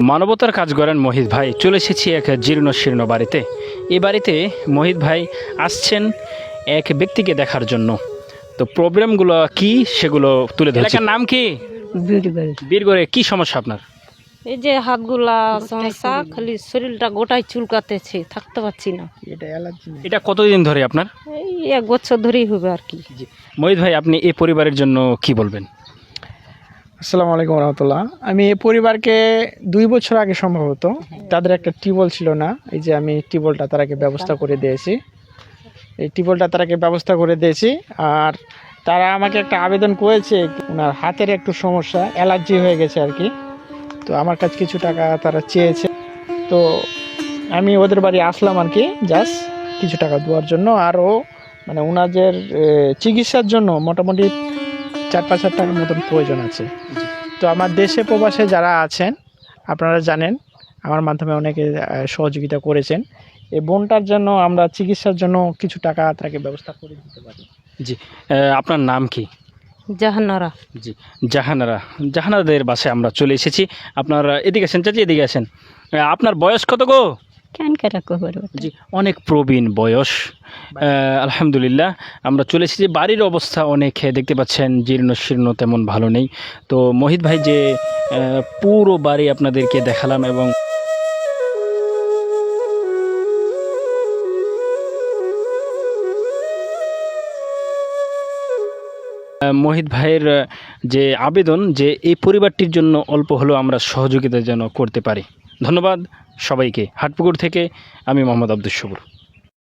মানবতার কাজ করেন মহিত ভাই। চলে এসেছি এক জীর্ণ শীর্ণ বাড়িতে। এই বাড়িতে মহিত ভাই আসছেন এক ব্যক্তিকে দেখার জন্য। তো প্রবলেমগুলো কি সেগুলো তুলে ধরছি। এলাকার নাম কি? বীরগড়ে। কি সমস্যা আপনার? এই যে হাতগুলা সমস্যা, খালি শরীরটা গোটাই চুলকাতেছে, থাকতে পারছি না। এটা কতদিন ধরে আপনার? এই 1 বছর ধরেই হবে আর কি। জি মহিত ভাই, আপনি এই পরিবারের জন্য কি বলবেন? আসসালামু আলাইকুম রহমতুল্লাহ। আমি এই পরিবারকে 2 বছর আগে সম্ভবত, তাদের একটা টিউবওয়েল ছিল না, এই যে আমি টিউবওয়েলটা তারাকে ব্যবস্থা করে দিয়েছি। এই টিউবওয়েলটা তারাকে ব্যবস্থা করে দিয়েছি। আর তারা আমাকে একটা আবেদন করেছে, ওনার হাতের একটু সমস্যা, অ্যালার্জি হয়ে গেছে আর কি। তো আমার কাছে কিছু টাকা তারা চেয়েছে, তো আমি ওদের বাড়ি আসলাম আর কি, জাস্ট কিছু টাকা দেওয়ার জন্য। আরও মানে ওনাদের চিকিৎসার জন্য মোটামুটি 4-5 হাজার টাকার মতন প্রয়োজন আছে। তো আমার দেশে প্রবাসে যারা আছেন, আপনারা জানেন আমার মাধ্যমে অনেকে সহযোগিতা করেছেন। এই বোনটার জন্য আমরা চিকিৎসার জন্য কিছু টাকা তাকে ব্যবস্থা করে দিতে পারি। জি, আপনার নাম কি? জাহানারা। জি জাহানারা। জাহানারাদের বাসায় আমরা চলে এসেছি। আপনার এদিকে আসেন চাচি, এদিকে আসেন। আপনার বয়স কত গো? কেন কেটা কবার? জি অনেক প্রবীণ বয়স। আলহামদুলিল্লাহ আমরা চলে এসেছি। বাড়ির অবস্থা অনেক দেখতে পাচ্ছেন জীর্ণ শীর্ণ, তেমন ভালো নেই। তো মহিত ভাই যে পুরো বাড়ি আপনাদেরকে দেখালাম, এবং মহিত ভাইয়ের যে আবেদন যে এই পরিবারটির জন্য অল্প হলেও আমরা সহযোগিতা যেন করতে পারি। ধন্যবাদ সবাইকে। হাটপুকুর থেকে আমি মোহাম্মদ আব্দুস সবুর।